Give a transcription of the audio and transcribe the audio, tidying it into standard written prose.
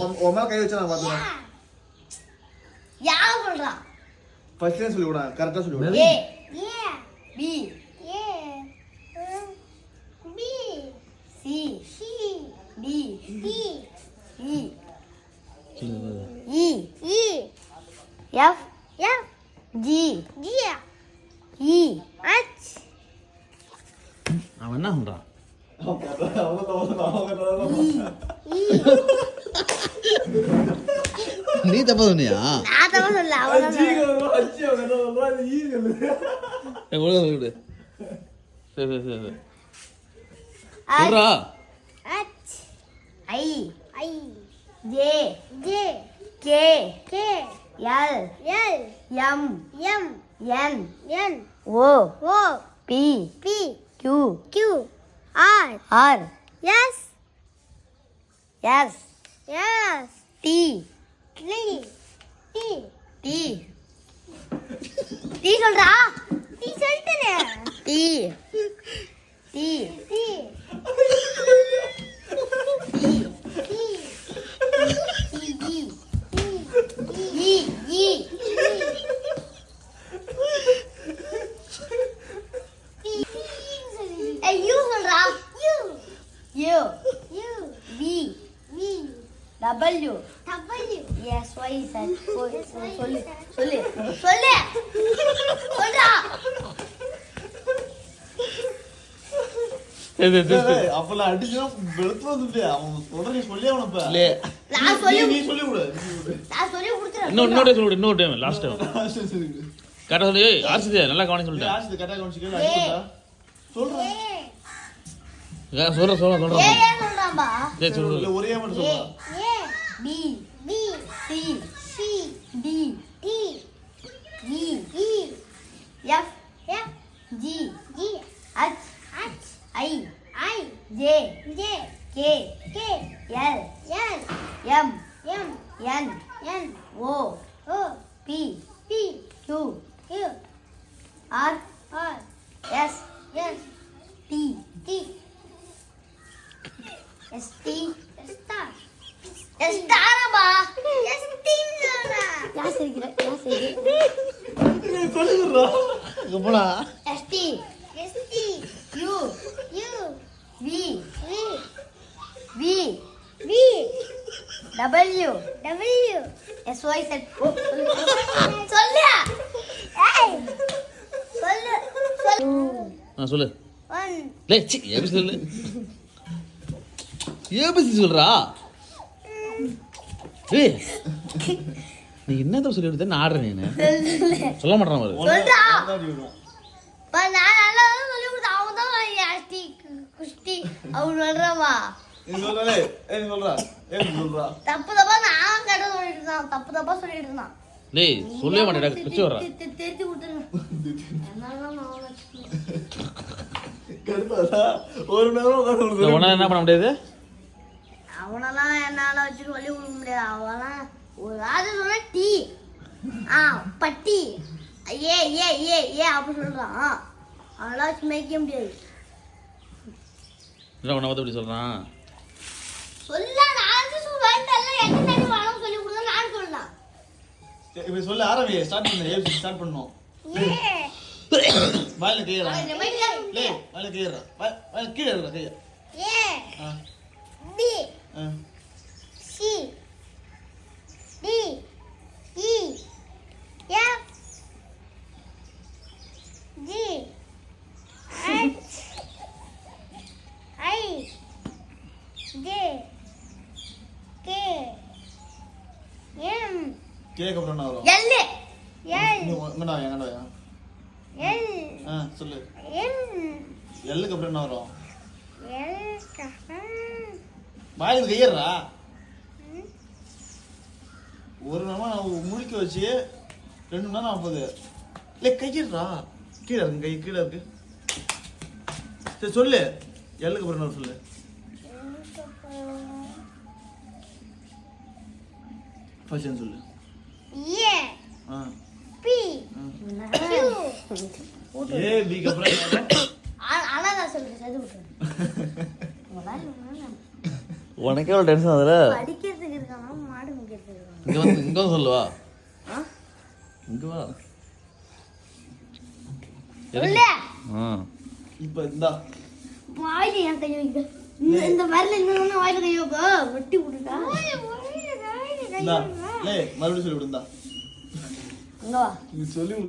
உன் மேல கை வச்சா நான் பாத்துறேன். யார் சொல்றா? ஃபர்ஸ்ட்ல சொல்லி விடு, கரெக்ட்டா சொல்லி விடு. ஏ பி பி சி டி இ இ எஃப் ஜி இ எச். அவன் என்ன பண்றான்? நீ தப்பா சொன்னியா? நான் தப்பா சொல்ல, அவன் விடு. சரி சொல்றா. H I J K L M N O P Q R S T சொல்றா. T சொல்லிட்டேனே. T W S Y Z. சொல்லு சொல்றா. அப்பலாம் அடிச்சா வெளுத்து வந்துட்டே. அவன் சொல்றே சொல்லி அவன பா. இல்ல நான் சொல்லி நீ சொல்லி விடு. நான் சொல்லி கொடுத்துறேன். இன்னொரு சொல்லு, இன்னொரு டைம் லாஸ்ட் டைம் சரி. கரெக்டா சொல்லு. ஆர்சிதே நல்லா கவனிச்சு சொல்லிட்டேன். ஆஷ் கரெக்ட்டா கவனிச்சிக்கல அடிடா. சொல்றா. சொல்றா ஏ சொல்றாம்பா. டேய் சொல்லு. இல்ல ஒரே மட்டும் A சொல்றா. B C D E F G H I J K L M N O P Q R S T ஸ்டாரபா. யார் செய்கிறா? நீ சொல்லுடா. இங்க போடா. S T U V W S Y Z. சொல்லு. ஏய் சொல்லு. சொல்லு. 1 லே சி ஏபிசி சொல்லு. ஏபிசி சொல்றா. ஏய் நீ என்னத சொல்லி விடுத? நான் ஆடுறேன். நீ சொல்ல மாட்டறான் பாரு. சொல்றா. அதான் விடுறோம். பா நான் நல்லா சொல்லி கொடுத்தா அவன் தான் யாஸ்டி குஸ்தி அவன் சொல்றவா. நீ சொல்லலே. நீ சொல்றா. நீ சொல்றா. தப்பா நான் கேட்ட சொல்லிட்டு இருந்தான். தப்பா சொல்லிட்டு இருந்தான். லே சொல்லவே மாட்டேடா. பிச்சு வரா. தெரிஞ்சு கொடுத்துருங்க. என்னால நான் கருப்பாடா. ஒரு நேரம் உட்கார்ந்து கொடுத்து. உன என்ன பண்ண முடியாது? அவனெல்லாம் என்னால வச்சு சொல்லி கொடுக்க முடியாது. அவெல்லாம் ஒரு ஆள் சொன்னா டீ பட்டி ஏ அப்படி சொல்றான். அவெல்லாம் வச்சு மேய்க்க முடியாது. உன்னை பத்தி எப்படி சொல்றான்? சொல்ல நான் சொல்லுவேன். என்ன தண்ணி வாழும் சொல்லி கொடுத்தா நான் சொல்லலாம். இப்ப சொல்ல ஆரம்பி. ஸ்டார்ட் பண்ணு. ஏபிசி ஸ்டார்ட் பண்ணனும். வாயில கையறா. லே வாயில கையறா. வாயில கீழ இருக்கற கைய. A B C D E F G H I J K M கேக்க அப்புறம் என்ன வரும்? L நீ எங்கடா? சொல்லு. எல்லுக்கு அப்புறம் என்ன வரும்? வாயில கையறா. ஒரு நேரம் முழிக்க வச்சு 2 மணி நேரம் ஆகுது. இல்லை கையிடுறா. கீழே இருக்கு. கை கீழே இருக்கு. சரி சொல்லு. எல்லுக்கு அப்புறம் என்ன சொல்லு. ஃபர்ஸ்ட் சொல்லு. ஏ பிக்கு அப்புறம் அழகா சொல்லுங்க. சரி விட்டுருங்க. உனக்கே ஒரு டென்ஷன் அதுல படிக்கிறதுக்கு இருக்கானா மாடு மேய்க்கிறது இருக்காங்க. இங்க வந்து சொல்லுவா. ஆ? இங்க வா. சொல்லு. ஆ. இப்ப இந்தா வாயில ஏன் கை வைக்க? இந்த வரல இன்னொன்னு வாயில கை வைக்க. வெட்டி விட்டுட்டா. இந்தா லே மறுபடியும் சொல்லி விடுந்தா அங்க வா. நீ சொல்லி